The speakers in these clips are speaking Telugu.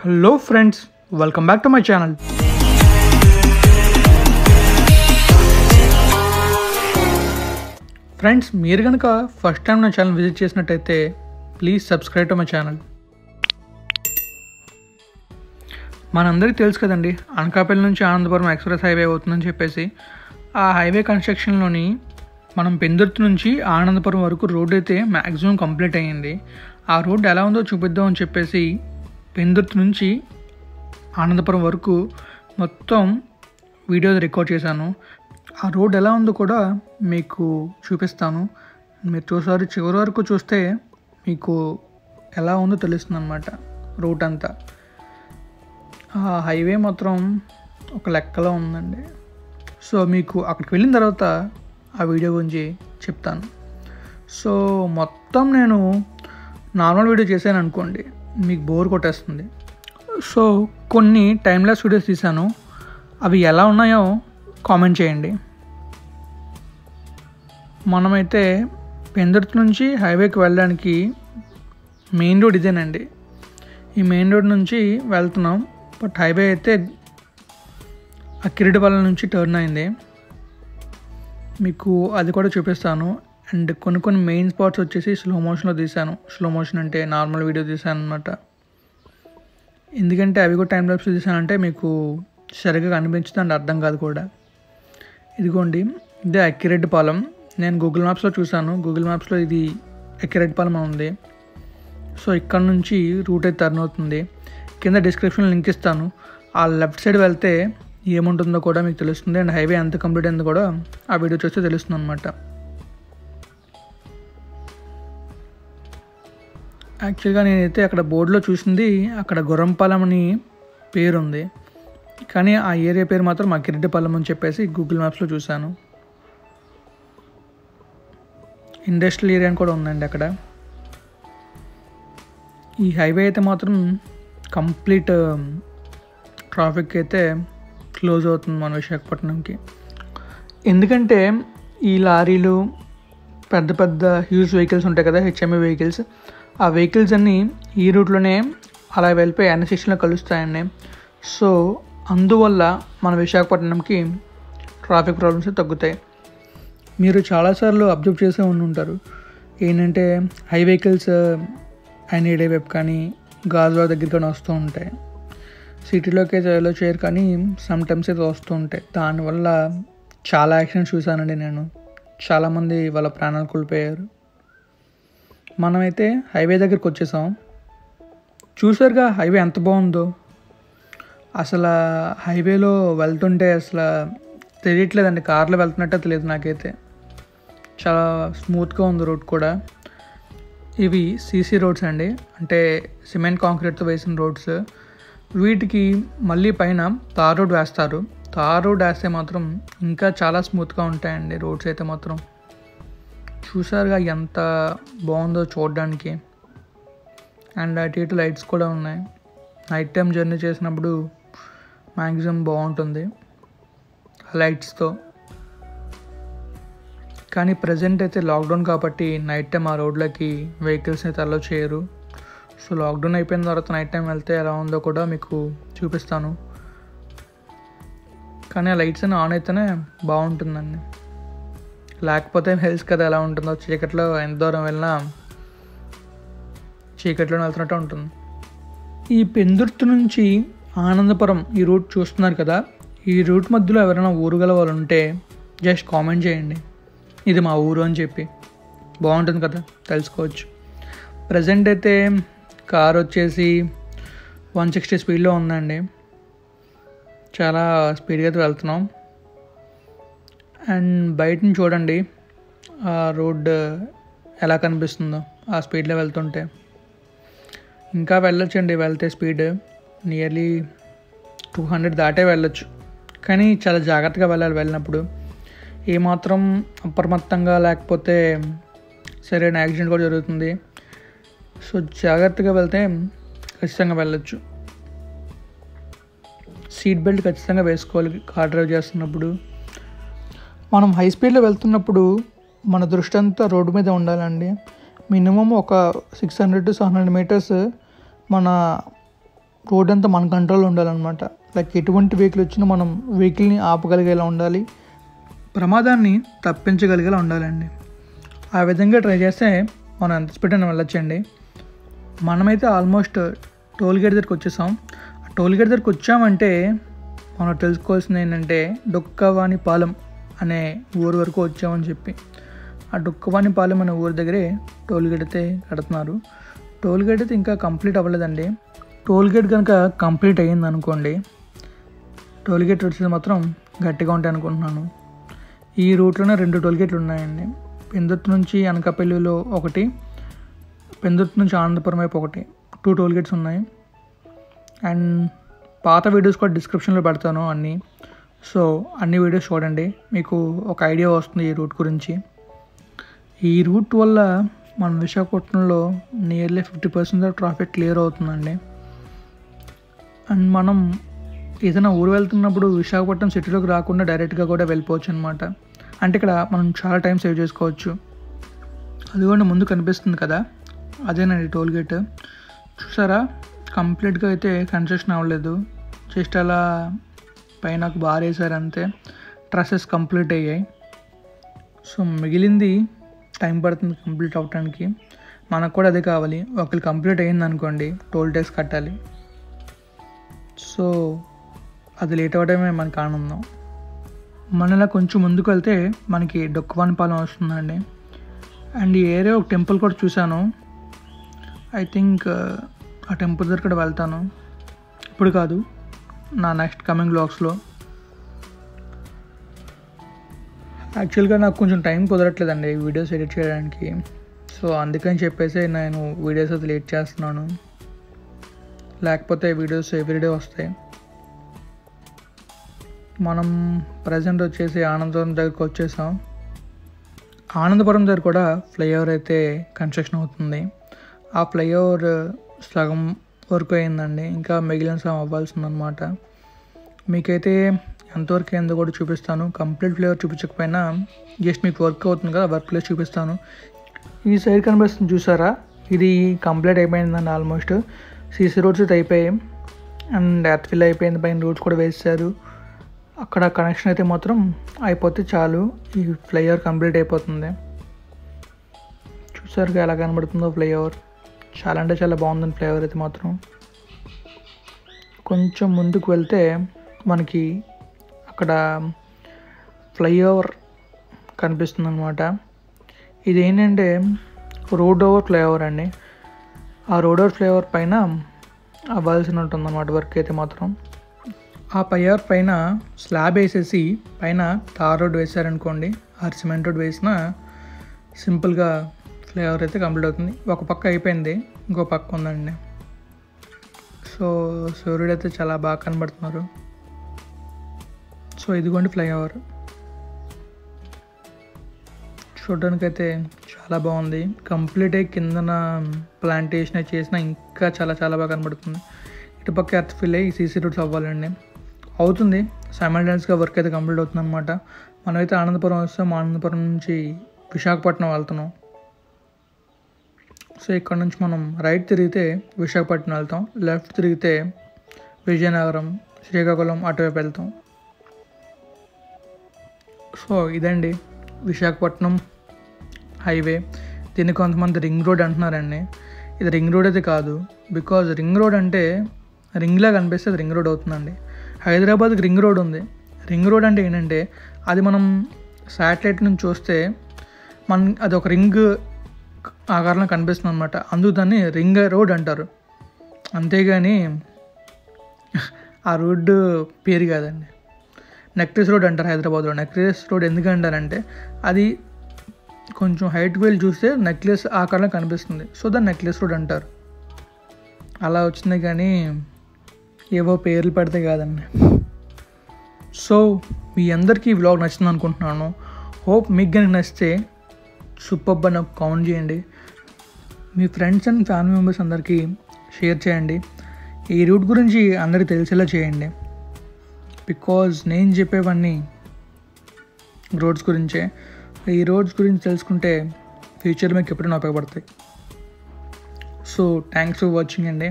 Hello friends, welcome back to my channel. Friends, మీరు కనుక ఫస్ట్ టైం నా ఛానల్ విజిట్ చేసినట్టయితే please subscribe to my channel. మనందరికీ తెలుసు కదండి, అనకాపల్లి నుంచి ఆనందపురం ఎక్స్ప్రెస్ హైవే అవుతుందని చెప్పేసి. ఆ హైవే కన్స్ట్రక్షన్లోని మనం పెందుర్తి నుంచి ఆనందపురం వరకు రోడ్ అయితే మ్యాక్సిమం కంప్లీట్ అయ్యింది. ఆ రోడ్ ఎలా ఉందో చూపిద్దాం అని చెప్పేసి పెందుర్తి నుంచి ఆనందపురం వరకు మొత్తం వీడియోస్ రికార్డ్ చేశాను. ఆ రోడ్ ఎలా ఉందో కూడా మీకు చూపిస్తాను. మీరు చూసారు, చివరి వరకు చూస్తే మీకు ఎలా ఉందో తెలుస్తుంది అన్నమాట రూట్ అంతా. ఆ హైవే మాత్రం ఒక లెక్కలో ఉందండి. సో మీకు అక్కడికి వెళ్ళిన తర్వాత ఆ వీడియో గురించి చెప్తాను. సో మొత్తం నేను నార్మల్ వీడియో చేశాను అనుకోండి, మీకు బోర్ కొట్టేస్తుంది. సో కొన్ని టైమ్లెస్ వీడియోస్ తీశాను, అవి ఎలా ఉన్నాయో కామెంట్ చేయండి. మనమైతే పెందుర్తి నుంచి హైవేకి వెళ్ళడానికి మెయిన్ రోడ్ ఇదేనండి. ఈ మెయిన్ రోడ్ నుంచి వెళ్తున్నాం, బట్ హైవే అయితే కిరీటపాలెం నుంచి టర్న్ అయింది. మీకు అది కూడా చూపిస్తాను. అండ్ కొన్ని మెయిన్ స్పాట్స్ వచ్చేసి స్లో మోషన్లో తీశాను. స్లో మోషన్ అంటే నార్మల్ వీడియో తీశాను అనమాట. ఎందుకంటే అవి కూడా టైం ల్యాప్స్ తీసానంటే మీకు సరిగ్గా కనిపించదు అండ్ అర్థం కాదు కూడా. ఇదిగోండి, ఇదే అక్కిరెడ్డిపాలెం. నేను గూగుల్ మ్యాప్స్లో చూశాను. గూగుల్ మ్యాప్స్లో ఇది అక్కిరెడ్డిపాలెం ఉంది. సో ఇక్కడ నుంచి రూట్ అయితే టర్న్ అవుతుంది. కింద డిస్క్రిప్షన్లో లింక్ ఇస్తాను. ఆ లెఫ్ట్ సైడ్ వెళ్తే ఏముంటుందో కూడా మీకు తెలుస్తుంది. అండ్ హైవే ఎంత కంప్లీట్ అయిందో కూడా ఆ వీడియో చూస్తే తెలుస్తుంది అనమాట. యాక్చువల్గా నేనైతే అక్కడ బోర్డులో చూసింది అక్కడ గుర్రంపాలెం అని పేరు ఉంది, కానీ ఆ ఏరియా పేరు మాత్రం అక్కిరెడ్డిపాలెం అని చెప్పేసి గూగుల్ మ్యాప్స్లో చూశాను. ఇండస్ట్రియల్ ఏరియా అని కూడా ఉందండి అక్కడ. ఈ హైవే అయితే మాత్రం కంప్లీట్ ట్రాఫిక్ అయితే క్లోజ్ అవుతుంది మన విశాఖపట్నంకి. ఎందుకంటే ఈ లారీలు, పెద్ద పెద్ద హ్యూజ్ వెహికల్స్ ఉంటాయి కదా, హెచ్ఎంఈ వెహికల్స్, ఆ వెహికల్స్ అన్నీ ఈ రూట్లోనే అలా వెళ్ళిపోయి ఎన్ఎస్ఎస్లో కలుస్తాయండి. సో అందువల్ల మన విశాఖపట్నంకి ట్రాఫిక్ ప్రాబ్లమ్స్ తగ్గుతాయి. మీరు చాలాసార్లు అబ్జర్వ్ చేసే ఉంటారు, ఏంటంటే హై వెహికల్స్ ఐనీడే వైపు కానీ గాజువాడ దగ్గర కానీ వస్తూ ఉంటాయి. సిటీలోకి అయితే ఎలా చేయరు, కానీ సమ్టైమ్స్ అయితే వస్తూ ఉంటాయి. దానివల్ల చాలా యాక్సిడెంట్స్ చూశానండి నేను. చాలామంది వాళ్ళ ప్రాణాలు కోల్పోయారు. మనమైతే హైవే దగ్గరికి వచ్చేసాం. చూసారుగా హైవే ఎంత బాగుందో. అసలు హైవేలో వెళ్తుంటే అసలు తెలియట్లేదండి, కార్లో వెళ్తున్నట్టే తెలియదు నాకైతే. చాలా స్మూత్గా ఉంది రోడ్ కూడా. ఇవి సీసీ రోడ్స్ అండి, అంటే సిమెంట్ కాంక్రీట్తో వేసిన రోడ్స్. వీటికి మళ్ళీ పైన తార్ రోడ్ వేస్తారు. తార్ రోడ్ వేస్తే మాత్రం ఇంకా చాలా స్మూత్గా ఉంటాయండి రోడ్స్ అయితే మాత్రం. చూసారుగా ఎంత బాగుందో చూడడానికి. అండ్ అటు ఇటు లైట్స్ కూడా ఉన్నాయి. నైట్ టైం జర్నీ చేసినప్పుడు మ్యాక్సిమం బాగుంటుంది లైట్స్తో. కానీ ప్రజెంట్ అయితే లాక్డౌన్ కాబట్టి నైట్ టైం ఆ రోడ్లకి వెహికల్స్ అయితే అలౌ చేయరు. సో లాక్డౌన్ అయిపోయిన తర్వాత నైట్ టైం వెళ్తే ఎలా ఉందో కూడా మీకు చూపిస్తాను. కానీ ఆ లైట్స్ అని ఆన్ అయితేనే బాగుంటుందండి, లేకపోతే హెల్త్ కదా ఎలా ఉంటుందో. చీకట్లో ఎంత దూరం వెళ్ళినా చీకట్లోనే వెళ్తున్నట్టు ఉంటుంది. ఈ పెందుర్తి నుంచి ఆనందపురం ఈ రూట్ చూస్తున్నారు కదా, ఈ రూట్ మధ్యలో ఎవరైనా ఊరు గల వాళ్ళు ఉంటే జస్ట్ కామెంట్ చేయండి, ఇది మా ఊరు అని చెప్పి. బాగుంటుంది కదా, తెలుసుకోవచ్చు. ప్రజెంట్ అయితే కార్ వచ్చేసి 160 స్పీడ్లో ఉందండి. చాలా స్పీడ్గా అయితే వెళ్తున్నాం. అండ్ బయటని చూడండి ఆ రోడ్ ఎలా కనిపిస్తుందో ఆ స్పీడ్లో వెళ్తుంటే. ఇంకా వెళ్ళొచ్చండి, వెళ్తే స్పీడ్ నియర్లీ 200 దాటే వెళ్ళొచ్చు. కానీ చాలా జాగ్రత్తగా వెళ్ళాలి. వెళ్ళినప్పుడు ఏమాత్రం అప్రమత్తంగా లేకపోతే సరైన యాక్సిడెంట్ కూడా జరుగుతుంది. సో జాగ్రత్తగా వెళ్తే ఖచ్చితంగా వెళ్ళొచ్చు. సీట్ బెల్ట్ ఖచ్చితంగా వేసుకోవాలి కార్ డ్రైవ్ చేస్తున్నప్పుడు. మనం హై స్పీడ్లో వెళ్తున్నప్పుడు మన దృష్టి అంతా రోడ్డు మీద ఉండాలండి. మినిమం ఒక 600 to 700 మీటర్స్ మన రోడ్ అంతా మన కంట్రోల్లో ఉండాలన్నమాట. లైక్ ఎటువంటి వెహికల్ వచ్చినా మనం వెహికల్ని ఆపగలిగేలా ఉండాలి, ప్రమాదాన్ని తప్పించగలిగేలా ఉండాలండి. ఆ విధంగా ట్రై చేస్తే మనం ఎంత స్పీడ్ అయినా వెళ్ళొచ్చండి. మనమైతే ఆల్మోస్ట్ టోల్ గేట్ దగ్గరికి వచ్చేసాం. ఆ టోల్ గేట్ దగ్గరికి వచ్చామంటే మనం తెలుసుకోవాల్సింది ఏంటంటే డొక్కవానిపాలెం అనే ఊరు వరకు వచ్చామని చెప్పి. ఆ డొక్కవానిపాలెం అనే ఊరి దగ్గరే టోల్ గేట్ అయితే కడుతున్నారు. టోల్ గేట్ అయితే ఇంకా కంప్లీట్ అవ్వలేదండి. టోల్ గేట్ కనుక కంప్లీట్ అయ్యింది అనుకోండి, టోల్ గేట్ వచ్చేది మాత్రం గట్టిగా ఉంటాయి అనుకుంటున్నాను. ఈ రూట్లోనే 2 టోల్ గేట్లు ఉన్నాయండి. పెందుర్తి నుంచి అనకాపల్లిలో ఒకటి, పెందుర్తి నుంచి ఆనందపురం వైపు ఒకటి, 2 టోల్ గేట్స్ ఉన్నాయి. అండ్ పాత వీడియోస్ కూడా డిస్క్రిప్షన్లో పెడతాను అన్నీ. సో అన్ని వీడియోస్ చూడండి, మీకు ఒక ఐడియా వస్తుంది ఈ రూట్ గురించి. ఈ రూట్ వల్ల మన విశాఖపట్నంలో నియర్లీ 50% ట్రాఫిక్ క్లియర్ అవుతుందండి. అండ్ మనం ఏదైనా ఊరు వెళ్తున్నప్పుడు విశాఖపట్నం సిటీలోకి రాకుండా డైరెక్ట్గా కూడా వెళ్ళిపోవచ్చు అనమాట. అంటే ఇక్కడ మనం చాలా టైం సేవ్ చేసుకోవచ్చు. అదిగోండి ముందు కనిపిస్తుంది కదా, అదేనండి టోల్ గేట్. చూసారా, కంప్లీట్గా అయితే కన్స్ట్రక్షన్ అవ్వలేదు, జస్ట్ అలా పైన బార్ వేసారు అంతే. ట్రస్సెస్ కంప్లీట్ అయ్యాయి. సో మిగిలింది టైం పడుతుంది కంప్లీట్ అవ్వడానికి. మనకు కూడా అదే కావాలి. ఒకళ్ళు కంప్లీట్ అయ్యింది అనుకోండి, టోల్ ట్యాక్స్ కట్టాలి. సో అది లేట్ అవ్వడమే మనకు ఆనందం. మనలా కొంచెం ముందుకు వెళ్తే మనకి డొక్కవానిపాలెం వస్తుందండి. అండ్ ఈ ఏరియా ఒక టెంపుల్ కూడా చూశాను. ఐ థింక్ ఆ టెంపుల్ దగ్గర కూడా వెళ్తాను, ఇప్పుడు కాదు, నా నెక్స్ట్ కమింగ్ బ్లాగ్స్లో. యాక్చువల్గా నాకు కొంచెం టైం కుదరట్లేదండి వీడియోస్ ఎడిట్ చేయడానికి. సో అందుకని చెప్పేసి నేను వీడియోస్ అది లేట్ చేస్తున్నాను, లేకపోతే వీడియోస్ ఎవ్రీడే వస్తాయి. మనం ప్రజెంట్ వచ్చేసి ఆనందపురం దగ్గరకు వచ్చేసాం. ఆనందపురం దగ్గర కూడా ఫ్లైఓవర్ అయితే కన్స్ట్రక్షన్ అవుతుంది. ఆ ఫ్లైఓవర్ సగం వరకు అయిందండి, ఇంకా మిగిలిన సగం అవ్వాల్సిందనమాట. మీకైతే ఎంతవరకు అయిందో కూడా చూపిస్తాను. కంప్లీట్ ఫ్లైఓవర్ చూపించకపోయినా జస్ట్ మీకు వర్క్ అవుతుంది కదా, వర్క్ ప్లేస్ చూపిస్తాను. ఈ సైడ్ కనిపిస్తుంది చూసారా, ఇది కంప్లీట్ అయిపోయిందండి. ఆల్మోస్ట్ సీసీ రోడ్స్ అయితే అయిపోయాయి అండ్ ఎర్త్ ఫిల్ అయిపోయింది, పైన రోడ్స్ కూడా వేసారు. అక్కడ కనెక్షన్ అయితే మాత్రం అయిపోతే చాలు, ఈ ఫ్లైఓవర్ కంప్లీట్ అయిపోతుంది. చూసారుగా ఎలా కనబడుతుందో ఫ్లైఓవర్, చాలా అంటే చాలా బాగుందండి ఫ్లైఓవర్ అయితే మాత్రం. కొంచెం ముందుకు వెళ్తే మనకి అక్కడ ఫ్లైఓవర్ కనిపిస్తుంది అనమాట. ఇది ఏంటంటే రోడ్ ఓవర్ ఫ్లైఓవర్ అండి. ఆ రోడ్ ఓవర్ ఫ్లైఓవర్ పైన అవ్వాల్సి ఉంటుందన్నమాట వర్క్ అయితే మాత్రం. ఆ ఫ్లైఓవర్ పైన స్లాబ్ వేసేసి పైన తార్ రోడ్ వేసారనుకోండి, ఆ సిమెంట్ రోడ్ వేసిన సింపుల్గా ఫ్లైఓవర్ అయితే కంప్లీట్ అవుతుంది. ఒక పక్క అయిపోయింది, ఇంకో పక్క ఉందండి. సో సూర్యుడు అయితే చాలా బాగా కనబడుతున్నారు. సో ఇదిగోండి ఫ్లైఓవర్, చూడడానికైతే చాలా బాగుంది. కంప్లీట్ అయ్యి కిందన ప్లాంటేషన్ చేసిన ఇంకా చాలా చాలా బాగా కనబడుతుంది. ఇటుపక్క ఎర్త్ ఫిల్ అయ్యి సీసీ రోడ్స్ అవ్వాలండి, అవుతుంది. సైమల్టేనియస్గా వర్క్ అయితే కంప్లీట్ అవుతుంది అనమాట. మనమైతే ఆనందపురం వస్తాం, ఆనందపురం నుంచి విశాఖపట్నం వెళ్తున్నాం. సో ఇక్కడ నుంచి మనం రైట్ తిరిగితే విశాఖపట్నం వెళ్తాం, లెఫ్ట్ తిరిగితే విజయనగరం, శ్రీకాకుళం అటువైపు వెళ్తాం. సో ఇదండి విశాఖపట్నం హైవే. దీన్ని కొంతమంది రింగ్ రోడ్ అంటున్నారండి. ఇది రింగ్ రోడ్ అయితే కాదు, బికాజ్ రింగ్ రోడ్ అంటే రింగ్లా కనిపిస్తే అది రింగ్ రోడ్ అవుతుందండి. హైదరాబాద్కి రింగ్ రోడ్ ఉంది. రింగ్ రోడ్ అంటే ఏంటంటే అది మనం శాటిలైట్ నుంచి చూస్తే అది ఒక రింగ్ ఆకారంలో కనిపిస్తుంది అనమాట, అందుకు దాన్ని రింగ్ రోడ్ అంటారు. అంతేగాని ఆ రోడ్డు పేరు కాదండి. నెక్లెస్ రోడ్ అంటారు హైదరాబాద్లో. నెక్లెస్ రోడ్ ఎందుకు అంటారంటే అది కొంచెం హైట్ వెళ్ళి చూస్తే నెక్లెస్ ఆకారంలో కనిపిస్తుంది, సో దాన్ని నెక్లెస్ రోడ్ అంటారు. అలా వచ్చింది కానీ ఏవో పేర్లు పెడితే కాదండి. సో మీ అందరికీ ఈ వ్లాగ్ నచ్చింది అనుకుంటున్నాను. హోప్ మీకు కనుక నచ్చితే సూపర్బ్ నాకు కామెంట్ చేయండి. మీ ఫ్రెండ్స్ అండ్ ఫ్యామిలీ మెంబర్స్ అందరికీ షేర్ చేయండి. ఈ రూట్ గురించి అందరికీ తెలిసేలా చేయండి. బికాజ్ నేను చెప్పేవన్నీ రోడ్స్ గురించే. ఈ రోడ్స్ గురించి తెలుసుకుంటే ఫ్యూచర్లో మీకు ఎప్పుడైనా ఉపయోగపడతాయి. సో థ్యాంక్స్ ఫర్ వాచింగ్ అండి.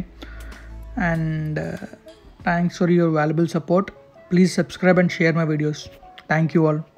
and thanks for your valuable support. Please subscribe and share my videos. Thank you all.